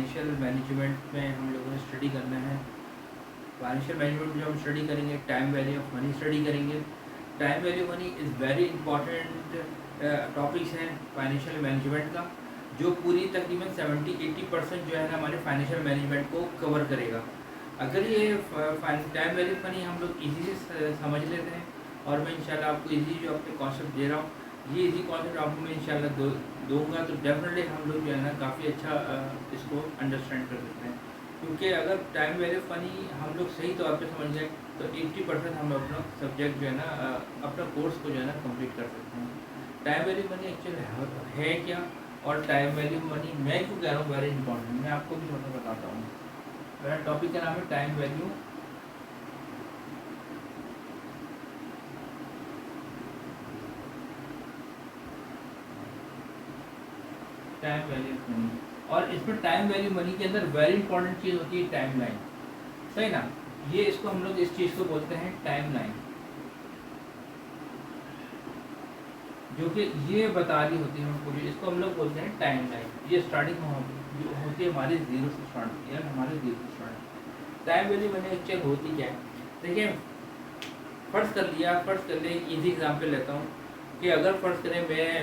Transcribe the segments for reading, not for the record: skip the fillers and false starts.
Financial management में हम लोगों ने स्टडी करना है। फाइनेंशियल मैनेजमेंट जो हम स्टडी करेंगे, time value of money study करेंगे। Time value money is very important topics हैं फाइनेंशियल मैनेजमेंट का, जो पूरी तकरीबन 70-80% जो है ना हमारे फाइनेंशियल मैनेजमेंट को कवर करेगा। अगर ये टाइम वैल्यू मनी हम लोग इजी से समझ लेते हैं, और मैं इंशाल्लाह आपको इजी जो अपने कॉन्सेप्ट दे रहा हूँ, ये इजी कॉन्सेप्ट आपको मैं इंशाल्लाह दूंगा, तो डेफिनेटली हम लोग जो है ना काफ़ी अच्छा इसको अंडरस्टैंड कर सकते हैं। क्योंकि अगर टाइम वैल्यू मनी हम लोग सही तौर पे समझ जाए तो 80% हम अपना सब्जेक्ट जो है ना अपना कोर्स को जो है ना कंप्लीट कर सकते हैं। टाइम वैल्यू मनी एक्चुअली है क्या, और टाइम वैल्यू मनी मैं क्यों कह रहा हूँ वेरी इंपॉर्टेंट, मैं आपको भी थोड़ा सा बताता हूँ। मेरा टॉपिक का नाम है टाइम वैल्यू मनी। और इसमें टाइम वैल्यू मनी के अंदर वेरी इंपॉर्टेंट चीज़ होती है टाइम लाइन, सही ना। ये इसको हम लोग इस चीज़ को बोलते हैं टाइम लाइन, जो कि ये बता रही होती है हमको, इसको हम लोग बोलते हैं टाइम लाइन। ये स्टार्टिंग होती है हमारी जीरो से स्टार्ट होती है, हमारे जीरो से start. Time value money actual होती क्या है, देखिए फर्ज कर ले इजी एग्जांपल लेता हूँ कि अगर फ़र्ज़ करें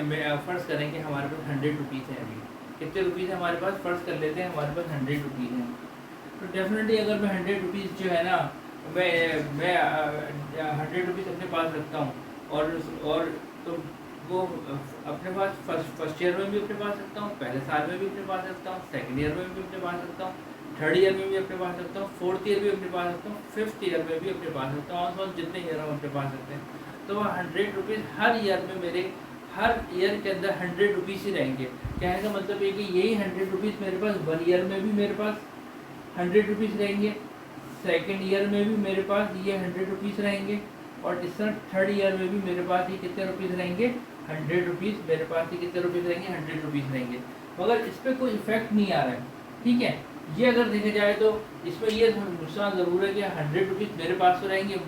मैं फ़र्ज़ करें कि हमारे पास 100 रुपीज़ है। अभी कितने रुपीज़ है हमारे पास, फ़र्ज़ कर लेते हैं हमारे पास 100 रुपीज़ हैं। तो डेफिनेटली अगर मैं 100 रुपीज़ जो है ना मैं 100 रुपीज़ अपने पास रखता हूँ, और तो वो अपने पास फर्स्ट ईयर में भी अपने पास रखता हूँ, पहले साल में भी अपने पास रखता हूँ, सेकेंड ईयर में भी अपने पास रखता हूँ, थर्ड ईयर में भी अपने पास रखता हूँ, फोर्थ ईयर भी अपने पास रखता हूँ, फिफ्थ ईयर में भी अपने पास रखता हूँ, और जितने ईयर हम अपने पास रखते हैं। तो वह 100 रुपीज़ हर ईयर में मेरे हर ईयर के अंदर 100 रुपीज़ ही रहेंगे। कहने का मतलब ये कि यही 100 रुपीज़ मेरे पास 1 ईयर में भी मेरे पास 100 रुपीज़ रहेंगे, सेकेंड ईयर में भी मेरे पास ये 100 रुपीज़ रहेंगे, और इस तरह थर्ड ईयर में भी मेरे पास ये कितने रुपीज़ रहेंगे, 100 रुपीज़ मेरे पास ये कितने रुपीज़ रहेंगे, 100 रुपीज़ रहेंगे। मगर इस पर कोई इफेक्ट नहीं आ रहा है, ठीक है। ये अगर देखा जाए तो इसमें ये नुकसान ज़रूर है कि 100 रुपीज़ मेरे पास तो रहेंगे,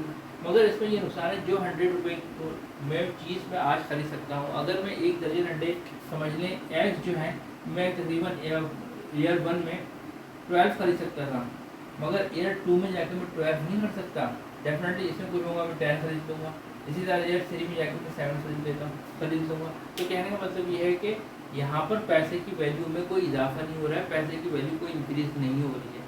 मगर इसमें ये नुकसान है जो 100 रुपये को मैं चीज़ में आज खरीद सकता हूँ। अगर मैं 1 दर्जन अंडे समझ लें एग्स जो है मैं तकरीबन ईयर 1 में 12 खरीद सकता था, मगर ईयर 2 में जाकर मैं 12 नहीं कर सकता। डेफिनेटली इसमें कुछ होगा मैं 10 खरीद लूँगा, इसी तरह ईयर 3 में जाकर मैं 7 खरीद लूँगा। तो कहने का मतलब ये है कि यहाँ पर पैसे की वैल्यू में कोई इजाफा नहीं हो रहा है, पैसे की वैल्यू कोई इंक्रीज नहीं हो रही है।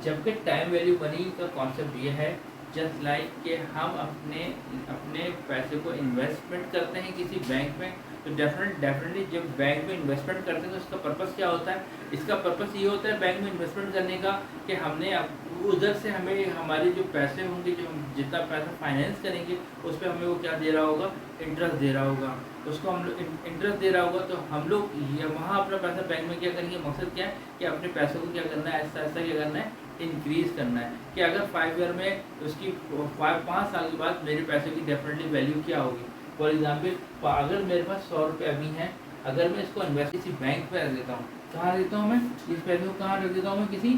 जबकि टाइम वैल्यू मनी का कॉन्सेप्ट ये है जस्ट लाइक कि हम अपने पैसे को इन्वेस्टमेंट करते हैं किसी बैंक में, तो डेफिनेटली जब बैंक में इन्वेस्टमेंट करते हैं तो इसका पर्पस क्या होता है, इसका पर्पस ये होता है बैंक में इन्वेस्टमेंट करने का कि हमने उधर से हमें हमारे जो पैसे होंगे, जो हम जितना पैसा फाइनेंस करेंगे उस पर हमें वो क्या दे रहा होगा, इंटरेस्ट दे रहा होगा। उसको हम लोग इंटरेस्ट दे रहा होगा, तो हम लोग वहाँ अपना पैसा बैंक में क्या करेंगे, मकसद क्या है कि अपने पैसों को क्या करना है, ऐसा ऐसा क्या करना है, इंक्रीज़ करना है। कि अगर 5 ईयर में उसकी 5 साल के बाद मेरे पैसे की डेफिनेटली वैल्यू क्या होगी। फॉर एग्जांपल अगर मेरे पास 100 रुपये अभी हैं, अगर मैं इसको इन्वेस्ट किसी बैंक में रख देता हूँ, कहाँ देता हूँ मैं इस पैसे को, कहाँ रख देता हूँ मैं किसी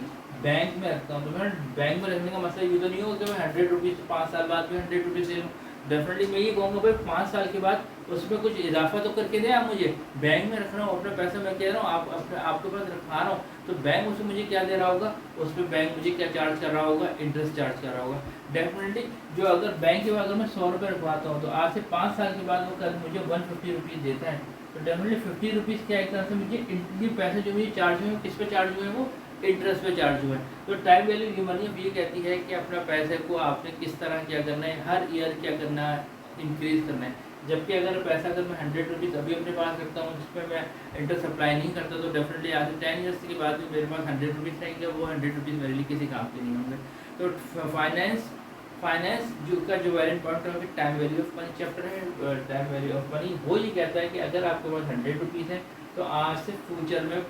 बैंक में रखता हूँ। तो मैं बैंक में रखने का मतलब ये तो नहीं होगा कि मैं 100 रुपीज़ 5 साल बाद भी 100 रुपीज़ दे लूँ। डेफिनेटली मैं ये कहूँगा भाई 5 साल के बाद उसमें कुछ इजाफा तो करके दें आप मुझे। बैंक में रख रहा हूँ अपना पैसा, मैं कह रहा हूँ आपके पास रखा रहा हूँ, तो बैंक उसमें मुझे क्या दे रहा होगा, उस पर बैंक मुझे क्या चार्ज कर रहा होगा, इंटरेस्ट चार्ज कर रहा होगा। डेफिनेटली जो अगर बैंक के बाद अगर मैं 100 रुपये रखवाता हूँ, तो आज से 5 साल के बाद वो कल मुझे 150 रुपीज़ देता है, तो डेफिनेटली 50 रुपीज़ क्या एक तरह से मुझे ये पैसे जो मुझे चार्ज हुए किस पे चार्ज हुए, वो इंटरेस्ट पे चार्ज हुए। तो टाइम वैल्यू मनी ये कहती है कि अपना पैसे को आपने किस तरह क्या करना है, हर ईयर क्या करना है, इंक्रीज करना है। जबकि अगर पैसा अगर मैं 100 रुपीज़ अभी अपने पास रखता हूँ जिसमें मैं इंटरेस्ट अप्लाई नहीं करता, तो डेफिनेटली आज 10 ईयर्स के बाद भी मेरे पास 100 रुपीज़ रहेंगे, वो 100 रुपीज़ मेरे लिए किसी काम के नहीं होंगे। तो फाइनेंस का जो very important topic time value of money chapter है। टाइम वैल्यू ऑफ मनी वो ये कहता है कि अगर आपके पास 100 रुपीज़ है, तो आज से फ्यूचर में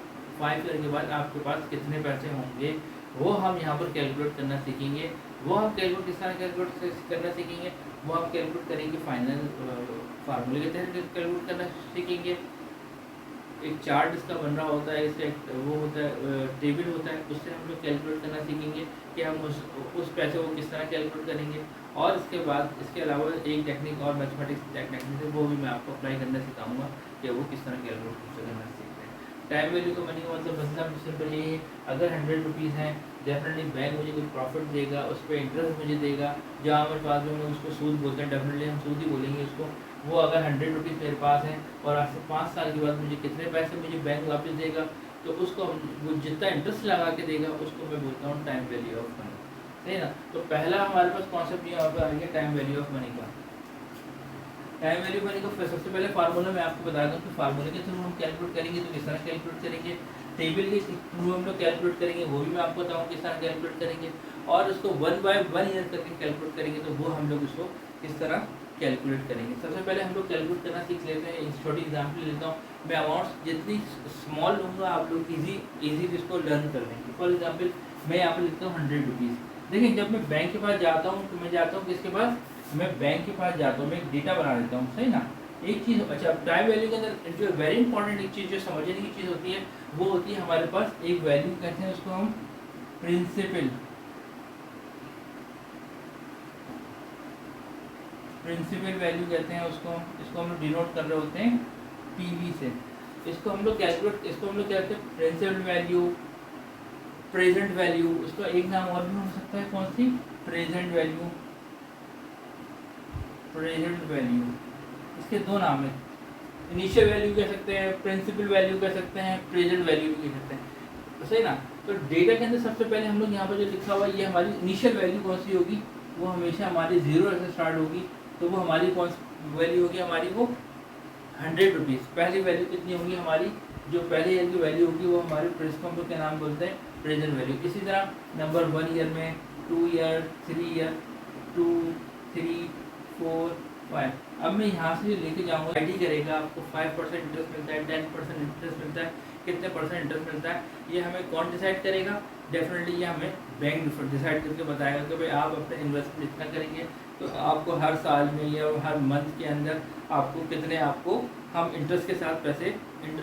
5 ईयर के बाद आपके पास कितने पैसे होंगे, वो हम यहाँ पर कैलकुलेट करना सीखेंगे। वो हम कैलकुलेट किस तरह कैलकुलेट करना सीखेंगे, वो हम कैलकुलेट करेंगे फाइनल फार्मूले के तहत कैलकुलेट करना सीखेंगे। एक चार्ट इसका बन रहा होता है, इसका एक वो होता है टेबल होता है, उससे हम लोग कैलकुलेट करना सीखेंगे कि हम उस पैसे को किस तरह कैलकुलेट करेंगे। और इसके बाद इसके अलावा एक टेक्निक और मैथमेटिक्स टेक्निक है, वो भी मैं आपको अप्लाई करना सिखाऊंगा कि वो किस तरह कैलकुलेट करना सीखते हैं। टाइम वैल्यू का मनी का मतलब मसला सिंपल ये है, अगर 100 रुपीज़ हैं डेफिनेटली बैंक मुझे कोई प्रॉफिट देगा, उस पर इंटरेस्ट मुझे देगा, जहाँ हमारे पास में उसको सूद बोलते हैं, डेफिनेटली हम सूद ही बोलेंगे उसको। वो अगर 100 रुपीज़ मेरे पास है और आज से 5 साल के बाद मुझे कितने पैसे मुझे बैंक वापस देगा, तो उसको वो जितना इंटरेस्ट लगा के देगा उसको मैं बोलता हूँ टाइम वैल्यू ऑफ मनी, सही ना। तो पहला हमारे पास कॉन्सेप्ट यहाँ पर आएगा टाइम वैल्यू ऑफ मनी का। टाइम वैल्यू मनी का सबसे पहले फार्मूला मैं आपको बता दूँ कि फार्मूले के थ्रू हम कैलकुलेट करेंगे तो किस तरह कैलकुलेट करेंगे, टेबल के थ्रू हम लोग कैलकुलेट करेंगे वो भी मैं आपको बताऊँ किस तरह कैलकुलेट करेंगे, और उसको 1 बाय 1 ईयर करके कैलकुलेट करेंगे तो वो हम लोग उसको किस तरह कैलकुलेट करेंगे। सबसे पहले हम लोग कैलकुलेट करना सीख लेते हैं। छोटी एग्जाम्पल लेता हूँ मैं, अमाउंट्स जितनी स्मॉल लूँगा आप लोग ईजी इसको लर्न कर लेंगे। फॉर एग्जाम्पल मैं यहाँ पर लिखता हूँ 100 रुपीज़। देखिए जब मैं बैंक के पास जाता हूँ तो मैं जाता हूँ किसके पास, मैं बैंक के पास जाता हूँ, मैं एक डेटा बना देता हूँ, सही ना। एक चीज़ अच्छा टाइम वैल्यू के अंदर जो वेरी इंपॉर्टेंट एक चीज़ जो समझने की चीज़ होती है वो होती है हमारे पास एक वैल्यू कहते हैं उसको हम प्रिंसिपल वैल्यू कहते हैं उसको। इसको हम लोग डिनोट कर रहे होते हैं पीवी से। इसको हम लोग कैलकुलेट, इसको हम लोग कहते हैं प्रिंसिपल वैल्यू, प्रेजेंट वैल्यू। इसका एक नाम और भी हो सकता है, कौन सी, प्रेजेंट वैल्यू। इसके दो नाम है, इनिशियल वैल्यू कह सकते हैं, प्रिंसिपल वैल्यू कह सकते हैं, प्रेजेंट वैल्यू भी कह सकते हैं, तो सही ना। तो डेटा के अंदर सबसे पहले हम लोग यहाँ पर जो लिखा हुआ है ये हमारी इनिशियल वैल्यू कौन सी होगी, वो हमेशा हमारी 0 से स्टार्ट होगी। तो वो हमारी कौन सी वैल्यू होगी, हमारी वो 100 रुपीज़। पहली वैल्यू कितनी होगी हमारी, जो पहले ईयर की वैल्यू होगी वो हमारे प्रिंसिपल के नाम बोलते हैं प्रेजेंट वैल्यू। इसी तरह नंबर 1 ईयर में, 2 ईयर, 3 ईयर, 2, 3, 4, 5। अब मैं यहाँ से जो लेके जाऊँगा आईडी करेगा, आपको 5% इंटरेस्ट मिलता है, 10% इंटरेस्ट मिलता है, कितने परसेंट इंटरेस्ट मिलता है, ये हमें कौन डिसाइड करेगा, डेफिनेटली ये हमें बैंक डिसाइड करके बताएगा कि भाई आप अपने इन्वेस्टमेंट इतना करेंगे तो आपको हर साल में या हर मंथ के अंदर आपको कितने, आपको हम इंटरेस्ट के साथ पैसे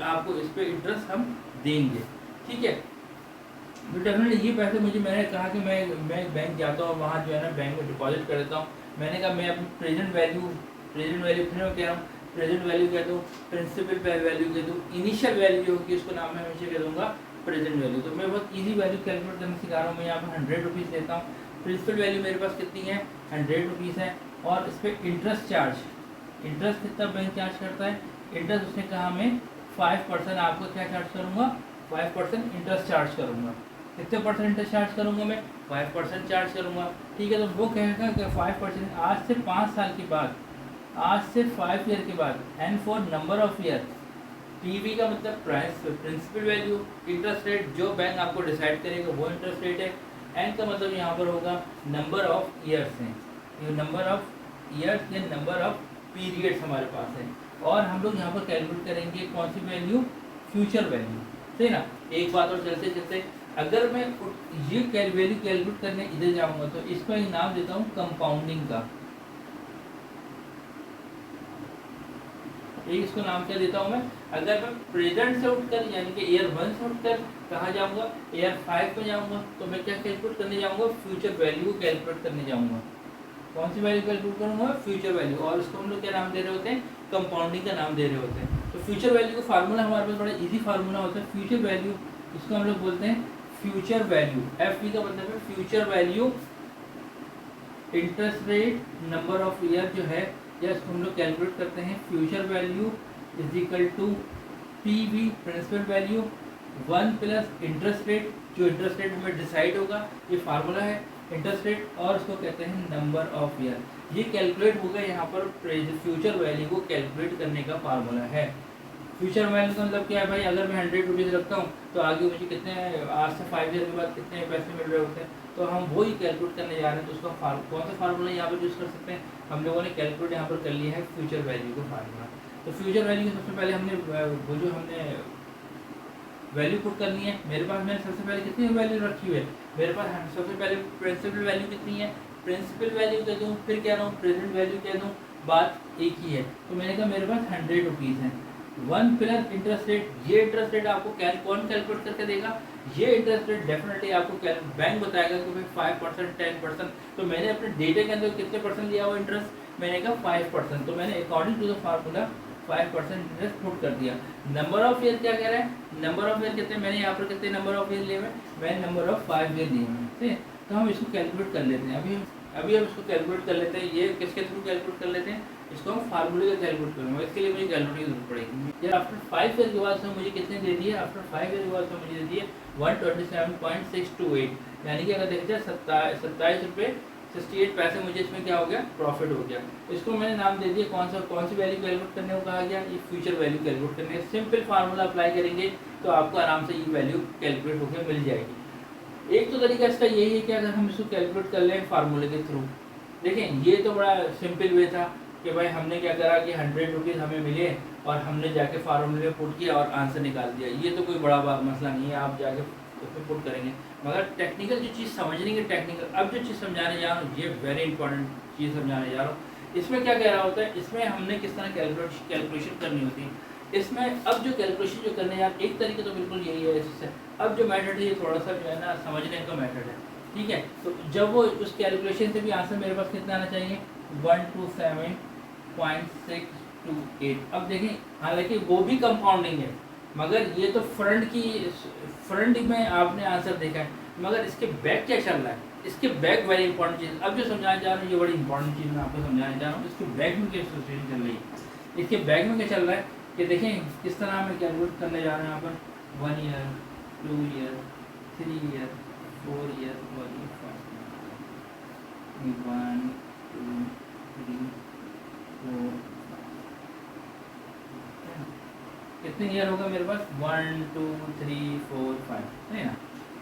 आपको इस पर इंटरेस्ट हम देंगे, ठीक है। तो डेफिनेटली ये पैसे मुझे, मैंने कहा कि मैं बैंक जाता हूँ, वहाँ जो है ना बैंक में डिपॉजिट कर देता हूँ। मैंने कहा मैं अपनी प्रेजेंट वैल्यू फिर मैं कह रहा हूँ प्रेजेंट वैल्यू कह दूँ, प्रिंसिपल वैल्यू कह दूँ, इनिशियल वैल्यू जो होगी उसको नाम मैं हमेशा कह दूँगा प्रेजेंट वैल्यू। तो मैं बहुत इजी वैल्यू कैलकुलेट करना सिखा रहा हूँ। मैं यहाँ पर 100 रुपीज़ लेता हूँ, प्रिंसिपल वैल्यू मेरे पास कितनी है, 100 रुपीज़ है, और इस पर इंटरेस्ट कितना बैंक चार्ज करता है, इंटरेस्ट उसने कहा मैं 5% आपको क्या चार्ज करूँगा, 5% इंटरेस्ट चार्ज करूँगा। कितने परसेंट इंटरेस्ट चार्ज करूँगा मैं, 5% चार्ज करूँगा, ठीक है। तो वो कहेगा कि 5% आज से 5 साल के बाद, आज से 5 ईयर के बाद, and for number of year, PV का मतलब प्रिंसिपल वैल्यू, इंटरेस्ट रेट जो बैंक आपको डिसाइड करेगा वो इंटरेस्ट रेट है, एंड का मतलब यहाँ पर होगा नंबर ऑफ ईयर्स हैं, ये नंबर ऑफ ईयर्स या नंबर ऑफ पीरियड्स हमारे पास है। और हम लोग यहाँ पर कैलकुलेट करेंगे कौन सी वैल्यू, फ्यूचर वैल्यू, सही ना। एक बात और चलते चलते, अगर मैं ये वैल्यू कैलकुलेट करने इधर जाऊँगा तो इसको एक नाम देता हूँ कंपाउंडिंग का। एक इसको नाम क्या देता हूँ मैं, अगर मैं प्रेजेंट से उठकर यानी कि ईयर 1 से उठकर कहाँ जाऊँगा, ईयर 5 में जाऊँगा, तो मैं क्या कैलकुलेट करने जाऊँगा, फ्यूचर वैल्यू को कैलकुलेट करने जाऊँगा। कौन सी वैल्यू कैलकुलेट करूँगा, फ्यूचर वैल्यू, और उसको हम लोग क्या नाम दे रहे होते हैं, कंपाउंडिंग का नाम दे रहे होते हैं। तो फ्यूचर वैल्यू का फार्मूला हमारे पास बड़ा ईजी फार्मूला होता है, फ्यूचर वैल्यू, इसको हम लोग बोलते हैं फ्यूचर वैल्यू। एफ का मतलब है future value, interest rate, number of year जो है, या इसको हम लोग कैलकुलेट करते हैं future value is equal to PV, principal value, 1 plus interest rate, जो इंटरेस्ट रेट हमें डिसाइड होगा, ये फार्मूला है इंटरेस्ट रेट, और उसको कहते हैं नंबर ऑफ ईयर। ये कैलकुलेट होगा यहाँ पर फ्यूचर वैल्यू को कैलकुलेट करने का फार्मूला है। फ्यूचर वैल्यू का मतलब क्या है भाई, अगर मैं 100 रुपीज़ रखता हूँ तो आगे मुझे कितने, आज से 5 ईयर के बाद कितने पैसे मिल रहे होते हैं, तो हम वही कैलकुलेट करने जा रहे हैं। तो उसका कौन सा फार्मूला यहाँ पर यूज़ कर सकते हैं, हम लोगों ने कैलकुलेट यहाँ पर कर लिया है फ्यूचर वैल्यू का फार्मूला। तो फ्यूचर वैल्यू सबसे पहले हमने वैल्यू पुट करनी है। मेरे पास मैंने सबसे पहले कितनी वैल्यू रखी हुई है, मेरे पास सबसे पहले प्रिंसिपल वैल्यू कितनी है, प्रिंसिपल वैल्यू कह दूँ, फिर कह रहा हूँ प्रेजेंट वैल्यू कह दूँ, बात एक ही है। तो मैंने कहा मेरे पास 100 रुपीज़ है, 1 प्लस इंटरेस्ट रेट, ये इंटरेस्ट रेट आपको कौन कैलकुलेट करके देगा, ये इंटरेस्ट रेट डेफिनेटली आपको बैंक बताएगा कि भाई 5%, 10%। तो मैंने अपने डेटा के अंदर कितने परसेंट लिया हुआ इंटरेस्ट, मैंने कहा 5%। तो मैंने according to the formula 5% interest put कर दिया। नंबर ऑफ ईयर क्या कह रहा है, नंबर ऑफ ईयर कितने, मैंने यहाँ पर कितने नंबर ऑफ ईयर लिए हुए, मैंने नंबर ऑफ 5 ईयर लिए हुए, ठीक है। तो हम इसको कैलकुलेट कर लेते हैं, अभी हम इसको कैलकुलेट कर लेते हैं। ये किसके थ्रू कैलकुलेट कर लेते हैं, इसको हम फार्मूले का कैलकुलेट करूँगा। इसके लिए मुझे कैलकुलेट की जरूरत पड़ेगी। यार आफ्टर 5 ईयर के बाद से मुझे कितने दे दिए, आफ्टर 5 ईयर के बाद से मुझे दे दिए 127.628, यानी कि अगर देखा जाए 27 रुपये 68 पैसे मुझे इसमें क्या हो गया, प्रॉफिट हो गया। इसको मैंने नाम दे दिया, कौन सी वैल्यू कैलकुलेट करने को कहा गया, ये फ्यूचर वैल्यू कैलकुलेट करने का सिंपल फार्मूला अप्लाई करेंगे तो आपको आराम से ये वैल्यू कैलकुलेट होकर मिल जाएगी। एक तो तरीका इसका यही है कि अगर हम इसको कैलकुलेट कर लें फार्मूले के थ्रू, देखें ये तो बड़ा सिंपल वे था कि भाई हमने क्या करा कि 100 रुपीज़ हमें मिले और हमने जाके फार्मूले में पुट किया और आंसर निकाल दिया। ये तो कोई बड़ा मसला नहीं है, आप जाके उसमें पुट करेंगे। मगर टेक्निकल जो चीज़ समझने की, टेक्निकल अब जो चीज़ समझाने जा रहा हूँ, ये वेरी इंपॉर्टेंट चीज़ समझाने जा रहा हूँ। इसमें क्या कह रहा होता है, इसमें हमने किस तरह कैलकुलेशन करनी होती है। इसमें अब जो कैलकुलेशन जो करने यार, एक तरीके तो बिल्कुल यही है इससे। अब जो मेथड है ये थोड़ा सा जो है ना समझने का मेथड है, ठीक है। तो जब वो उस कैलकुलेशन से भी आंसर मेरे पास कितना आना चाहिए, 127.628। अब देखें हालांकि वो भी कंपाउंडिंग है, मगर ये तो फ्रंट में आपने आंसर देखा है, मगर इसके बैक क्या चल रहा है, इसके बैक वेरी इंपॉर्टेंट चीज़। अब जो समझाने जा रहा हूँ ये बड़ी इंपॉर्टेंट चीज़ मैं आपको समझाने जा रहा हूँ। इसके बैक में क्या सिचुएशन चल रही है, इसके बैक में क्या चल रहा है कि देखें किस तरह हमें कैलकुलेट करने जा रहे हैं यहाँ पर। 1 year, 2 year, 3 year, 4 year, 1 year, 1 2 3 4, कितने ईयर होगा मेरे पास, 1 2 3 4 5, है ना।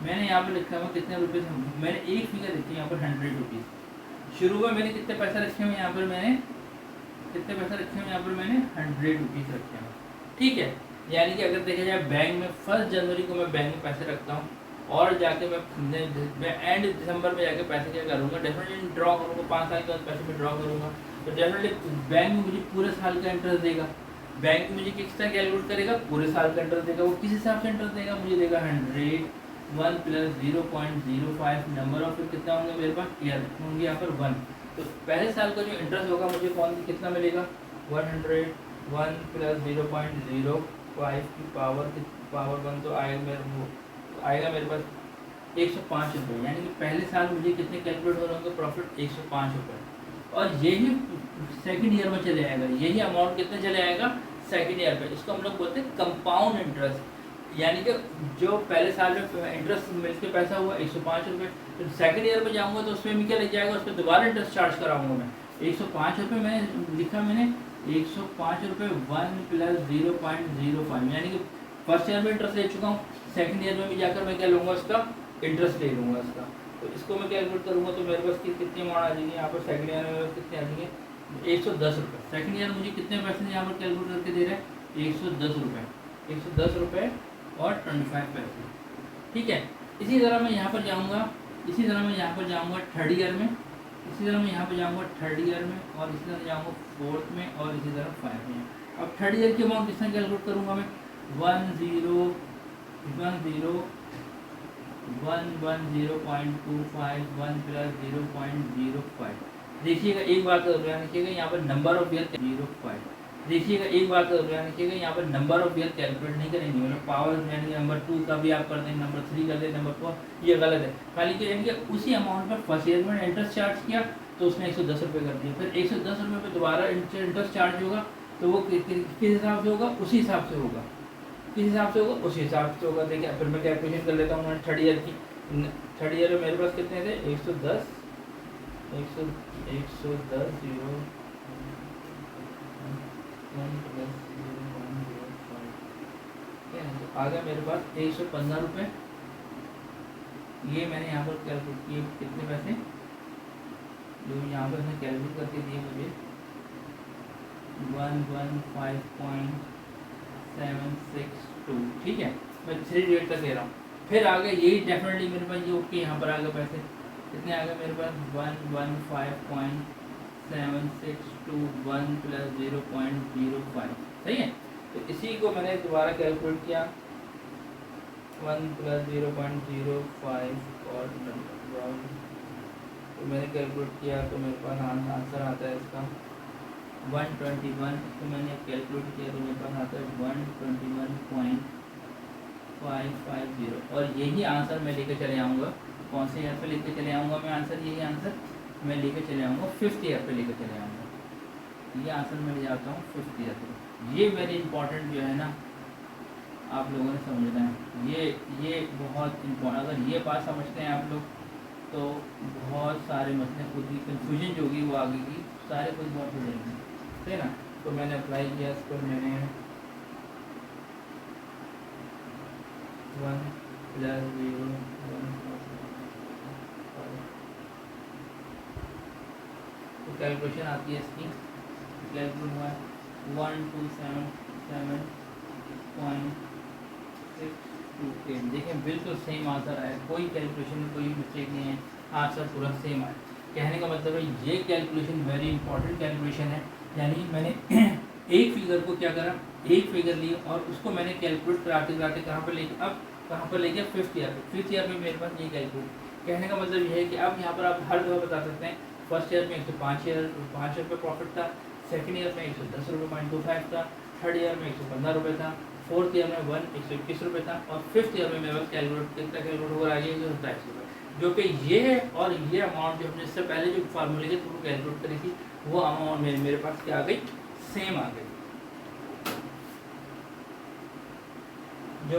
मैंने यहाँ पर लिखा हुआ कितने रुपये, मैंने एक फिगर लिखी है यहाँ पर 100 रुपीज़। शुरू में मैंने कितने पैसे रखे हुए यहाँ पर, मैंने कितने पैसे रखे हुए यहाँ पर, मैंने 100 रुपीज़ रखे हैं, ठीक है। यानी कि अगर देखा जाए बैंक में 1 जनवरी को मैं बैंक में पैसे रखता हूँ और जाके मैं एंड दिसंबर में जाके पैसे क्या करूँगा, डेफिनेटली ड्रॉ करूँगा, 5 साल के बाद पैसे में ड्रॉ करूँगा, तो डेफिनेटली बैंक में मुझे पूरे साल का इंटरेस्ट देगा। बैंक मुझे किस तरह कैलकुलेट करेगा, पूरे साल का इंटरेस्ट देगा। वो किस हिसाब से इंटरेस्ट देगा, मुझे देगा 100, 1 प्लस 0.05, नंबर ऑफ ईयर कितना होंगे मेरे पास, ईयर होंगे यहाँ पर 1। तो पहले साल का जो इंटरेस्ट होगा मुझे कितना मिलेगा, 100, 1 प्लस 0.05 की पावर 1, तो आएगा मेरे पास 105 रुपये। यानी कि पहले साल मुझे कितने कैलकुलेट हो रहे होंगे, प्रॉफिट 105 रुपये। और यही सेकंड ईयर में चले आएगा, यही अमाउंट कितने चले आएगा सेकंड ईयर पे। इसको हम लोग बोलते हैं कंपाउंड इंटरेस्ट। यानी कि जो पहले साल में इंटरेस्ट मिलकर पैसा हुआ 105 रुपये, तो सेकंड ईयर में जाऊंगा तो उसमें भी क्या लग जाएगा, उस पर दोबारा इंटरेस्ट चार्ज कराऊंगा मैं। 105 रुपये मैंने लिखा, मैंने 105 रुपये 1 प्लस 0.05, यानी कि फर्स्ट ईयर में इंटरेस्ट ले चुका हूँ, सेकंड ईयर में भी जाकर मैं क्या लूँगा, उसका इंटरेस्ट ले लूँगा इसका। तो इसको मैं कैलकुलेट करूँगा तो मेरे पास कितनी अमाउंट आ जाएगी यहाँ पर, सेकंड ईयर में कितने आ जाएंगे, 110 रुपये। सेकंड ईयर मुझे कितने पैसे यहाँ पर कैलकुलेट करके दे रहे हैं, 110 रुपये, 110 रुपये और 25 पैसे, ठीक है। इसी तरह मैं यहाँ पर जाऊँगा, इसी तरह मैं यहाँ पर जाऊँगा थर्ड ईयर में, इसी तरह मैं यहाँ पर जाऊँगा थर्ड ईयर में, और इसी तरह जाऊँगा फोर्थ में, और इसी तरह 5 में। अब थर्ड ईयर की अमाउंट किस तरह कैलकुलेट करूँगा मैं, 110.25, 1 प्लस 0.05। देखिएगा एक बात का ध्यान रखिएगा, यहाँ पर नंबर ऑफ ईयर 05। देखिएगा एक बात का ध्यान रखिएगा, यहाँ पर नंबर ऑफ ईयर कैलकुलेट नहीं करेंगे, मतलब पावर यानी नंबर 2 का भी आप कर दें, नंबर 3 कर दें, नंबर 4, ये गलत है। खाली कि यानी कि उसी अमाउंट पर फर्स्ट ईयर में इंटरेस्ट चार्ज किया तो उसने 110 रुपये कर दिया, फिर 110 रुपये पर दोबारा इंटरेस्ट चार्ज होगा, तो वो किस हिसाब से होगा, उसी हिसाब से होगा, किस हिसाब से होगा, उसी हिसाब से होगा। देखिए फिर मैं कैलकुलेशन कर लेता हूँ थर्ड ईयर की। थर्ड ईयर में मेरे पास कितने थे, 110 0 1 प्लस 0.05, क्या है, तो आ गया मेरे पास 115 रुपये। ये मैंने यहाँ पर कैलकुलेट किए कितने पैसे, जो यहाँ पर मैंने कैलकुलेट करके दिए मुझे 115.762, ठीक है। मैं 3 डेट तक ले रहा हूँ। फिर आ गया यही डेफिनेटली मेरे पास ये ओके, यहाँ पर आ गए पैसे कितने आ गए मेरे पास, 115.762, 1 प्लस 0.05, सही है। तो इसी को मैंने दोबारा कैलकुलेट किया, 1 प्लस 0.05 और तो मैंने कैलकुलेट किया तो मेरे पास आंसर आता है इसका 121 इसको मैंने कैलकुलेट किया तो मेरे पास आता है 121.550 और यही आंसर मैं लेकर चले आऊँगा। कौन से ईयर पे लेकर चले आऊँगा मैं आंसर? यही आंसर मैं लेकर चले आऊँगा 5th ईयर पे लेकर चले आऊँगा। ये आंसर मैं ले जाता हूँ 5th ईयर पे। ये वेरी इंपॉर्टेंट जो है ना आप लोगों ने समझना है। ये बहुत इम्पोर्टेंट, अगर ये बात समझते हैं आप लोग तो बहुत सारे मसले खुद की कन्फ्यूजन जो होगी वो आगे की सारे कुछ बहुत हो जाएंगे, ठीक है ना। तो मैंने अप्लाई किया इस पर, मैंने 1 + 0 तो कैलकुलेशन आती है इसकी, कैलकुलेट हुआ 1277.628। देखें बिल्कुल सेम आंसर आया, कोई कैलकुलेशन में कोई मिस्टेक नहीं है, आंसर पूरा सेम आया। कहने का मतलब है ये कैलकुलेशन वेरी इंपॉर्टेंट कैलकुलेशन है। यानी मैंने एक फिगर को क्या करा, एक फिगर ली और उसको मैंने कैलकुलेट कराते कराते कहाँ पर लेके, अब कहाँ पर ले गया 5th ईयर पे। 5th ईयर में मेरे पास ये कैलकुलेट, कहने का मतलब ये है कि अब यहाँ पर आप हर जगह बता सकते हैं। फर्स्ट ईयर में 105 रुपये प्रॉफिट था, सेकेंड ईयर में 110.25 था, थर्ड ईयर में 115 रुपये था, फोर्थ ईयर में 121 रुपये था और 5th ईयर में मेरे पास कैलकुलेट कितना कैलकुलेट होकर आ गया 27 रुपये। जो कि ये है और ये अमाउंट जो हमने इससे पहले जो फार्मूले के थ्रू कैलकुलेट करी थी वो अमाउंट मेरे पास क्या आ गई, सेम आ गई। जो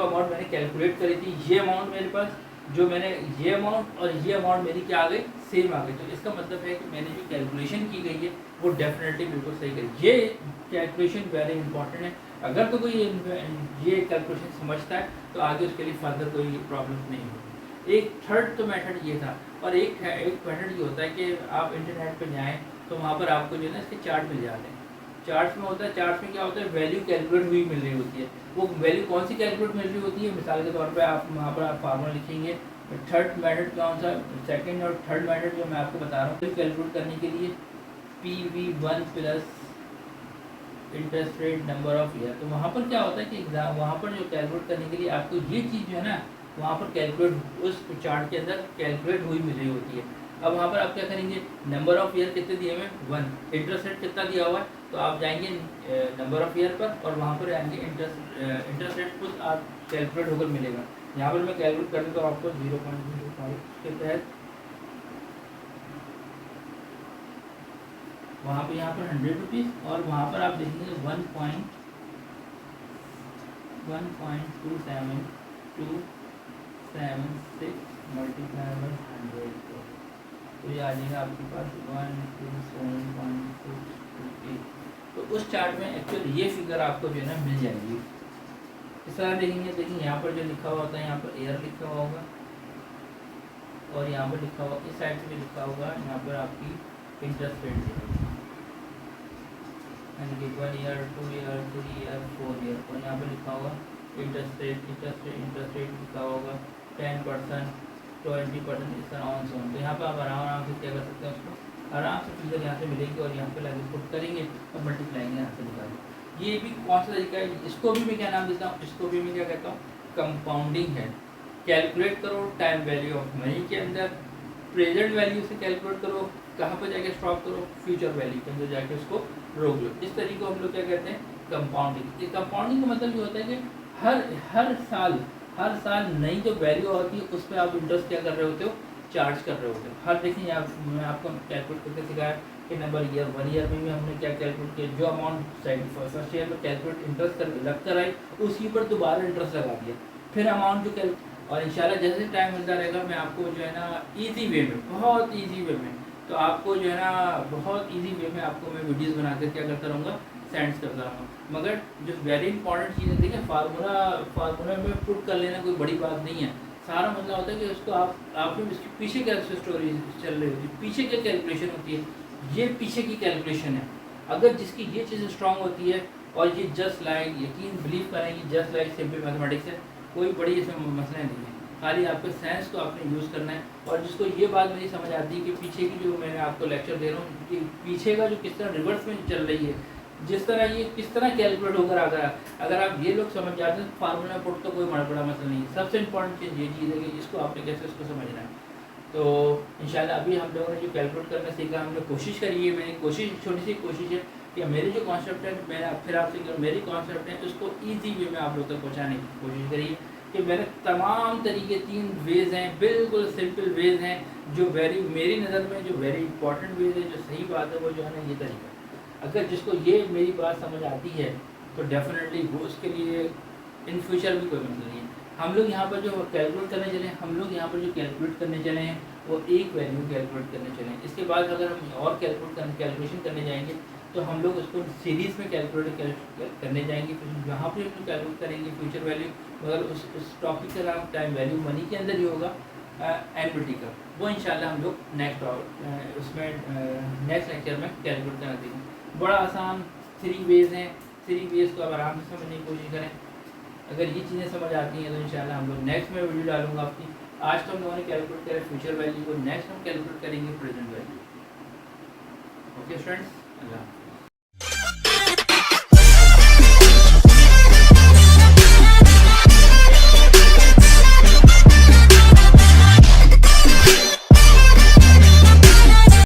अमाउंट मैंने कैलकुलेट करी थी ये अमाउंट मेरे पास, जो मैंने ये अमाउंट और ये अमाउंट मेरी क्या आ गई, सेम आ गई। तो इसका मतलब है कि मैंने जो कैलकुलेशन की गई है वो डेफिनेटली बिल्कुल सही करी। ये कैलकुलेशन वेरी इंपॉर्टेंट है। अगर तो कोई ये कैलकुलेशन समझता है तो आगे उसके लिए फर्दर कोई प्रॉब्लम नहीं होगी। एक थर्ड तो मेथड ये था और एक मेथड ये होता है कि आप इंटरनेट पर जाएँ तो वहाँ पर आपको जो है ना इसके चार्ट मिल जाते हैं। चार्ट्स में होता है, चार्ट्स में क्या होता है, वैल्यू कैलकुलेट हुई मिल रही होती है। वो वैल्यू कौन सी कैलकुलेट मिल रही होती है, मिसाल के तौर पे आप वहाँ पर आप फार्मूला लिखेंगे। थर्ड मेथड कौन सा, सेकंड और थर्ड मेथड जो मैं आपको बता रहा हूँ कैलकुलेट करने के लिए PV1 plus interest rate number of year. तो वहाँ पर क्या होता है कि एग्जाम वहाँ पर जो कैलकुलेट करने के लिए आपको ये चीज़ जो है ना वहाँ पर कैलकुलेट उस चार्ट के अंदर कैलकुलेट हुई मिल रही होती है। अब वहाँ पर आप क्या करेंगे, नंबर ऑफ ईयर कितने दिए हुए 1, इंटरेस्ट रेट कितना दिया हुआ है, तो आप जाएंगे नंबर ऑफ ईयर पर और वहाँ पर आएंगे इंटरेस्ट रेट खुद आप कैलकुलेट होकर मिलेगा। यहाँ पर मैं कैलकुलेट कर दूँ तो आपको 0.05 के तहत वहाँ पर 100 रुपीज़ और वहाँ पर आप देखेंगे 1.27276 मल्टीप्लाई बाई 100 तो ये आ जाएगा आपके पास 127.628। तो उस चार्ट में एक्चुअली ये फिगर आपको जो है ना मिल जाएगी। इस तरह देखेंगे, देखिए यहाँ पर जो लिखा हुआ होता है यहाँ पर एयर लिखा हुआ होगा और यहाँ पर लिखा हुआ इस साइड से भी लिखा होगा, यहाँ पर आपकी इंटरेस्ट रेट यानी कि 1 ईयर 2 ईयर 3 ईयर 4 ईयर और यहाँ पर लिखा होगा इंटरेस्ट रेट लिखा होगा 10%, 20% इस तरह ऑन सोन। तो यहाँ पर आप आराम से क्या कर सकते हैं, उसको आराम से फिगर यहाँ से मिलेगी और यहाँ पे लाइन पुट करेंगे और मल्टीप्लाई यहाँ से निकालेंगे। ये भी कौन सा तरीका है, इसको भी मैं क्या नाम देता हूँ, इसको भी मैं क्या कहता हूँ, कंपाउंडिंग है। कैलकुलेट करो टाइम वैल्यू ऑफ मनी के अंदर, प्रेजेंट वैल्यू से कैलकुलेट करो, कहाँ पर जाके स्टॉप करो, फ्यूचर वैल्यू के अंदर जाके उसको रोक लो। इस तरीके को हम लोग क्या कहते हैं, कंपाउंडिंग। ये कंपाउंडिंग का मतलब ये होता है कि हर साल नई जो वैल्यू होती है उस पर आप इंटरेस्ट क्या कर रहे होते हो, चार्ज कर रहे होते हो। हर देखिए मैं आपको कैलकुलेट करके सिखाया कि नंबर ईयर 1 ईयर में भी हमने क्या कैलकुलेट किया, जो अमाउंट फर्स्ट ईयर में कैलकुलेट इंटरेस्ट कर लग कर आई उसी पर दोबारा इंटरेस्ट लगा दिया, फिर अमाउंट जो और इंशाल्लाह जैसे टाइम मिलता रहेगा मैं आपको जो है ना ईजी वे में, बहुत ईजी वे में, तो आपको जो है ना बहुत ईजी वे में आपको मैं वीडियोस बनाकर क्या करता रहूँगा, सेंड्स करता रहूँगा। मगर जो वेरी इंपॉर्टेंट चीज़ है, देखिए फार्मूला में पुट कर लेना कोई बड़ी बात नहीं है। सारा मतलब होता है कि उसको आपने इसके पीछे क्या स्टोरी चल रही होती है, पीछे क्या कैलकुलेशन होती है, ये पीछे की कैलकुलेशन है। अगर जिसकी ये चीज़ स्ट्रांग होती है और ये जस्ट लाइक यकीन बिलीव करेंगे जस्ट लाइक सिंपल मैथमेटिक्स है, कोई बड़ी इसमें मसला नहीं है, खाली आपको साइंस को आपने यूज़ करना है। और जिसको ये बात मेरी समझ आती है कि पीछे की जो मैंने आपको लेक्चर दे रहा हूँ कि पीछे का जो किस तरह रिवर्स में चल रही है, जिस तरह ये किस तरह कैलकुलेट होकर आ गया, अगर आप ये लोग समझ जाते हैं तो फार्मूला पुट तो कोई बड़ा मसला नहीं है। सबसे इंपॉर्टेंट चीज़ ये चीज़ है कि इसको आपने कैसे उसको समझना है। तो इंशाल्लाह अभी हम लोगों ने जो कैलकुलेट करना सीखा, हमने कोशिश करी है, मेरी कोशिश छोटी सी कोशिश है कि मेरे जो कॉन्सेप्ट है, मैंने फिर आपसे मेरी कॉन्सेप्ट है उसको ईजी वे में आप लोग तक पहुँचाने की कोशिश करी है कि मेरे तमाम तरीके 3 वेज़ हैं, बिल्कुल सिंपल वेज़ हैं, जो मेरी नज़र में जो वेरी इंपॉर्टेंट वेज़ है, जो सही बात है वो जो है ना ये तरीका। अगर जिसको ये मेरी बात समझ आती है तो डेफिनेटली वो उसके लिए इन फ्यूचर भी कोई मसला नहीं है। हम लोग यहाँ पर जो कैलकुलेट करने चले हैं, हम लोग यहाँ पर जो कैलकुलेट करने चले हैं वो एक वैल्यू कैलकुलेट करने चले हैं। इसके बाद अगर हम और कैलकुलेशन करने जाएंगे तो हम लोग उसको सीरीज़ में कैलकुलेट करने जाएंगे, फिर यहाँ पर हम कैलकुलेट करेंगे फ्यूचर वैल्यू, मगर उस टॉपिक का नाम टाइम वैल्यू मनी के अंदर ही होगा, एनविटी का। वो इंशाल्लाह हम लोग नेक्स्ट लेक्चर में कैलकुलेट करना देंगे। बड़ा आसान 3 वेज़ हैं, 3 वेज़ को आप आराम से समझने की कोशिश करें। अगर ये चीज़ें समझ आती हैं तो इंशाल्लाह हम लोग नेक्स्ट में वीडियो डालूंगा आपकी। आज तो हम लोगों ने कैलकुलेट करें फ्यूचर वैल्यू को, नेक्स्ट हम कैलकुलेट करेंगे प्रेजेंट वैल्यू। ओके स्टूडेंट्स, अल्लाह।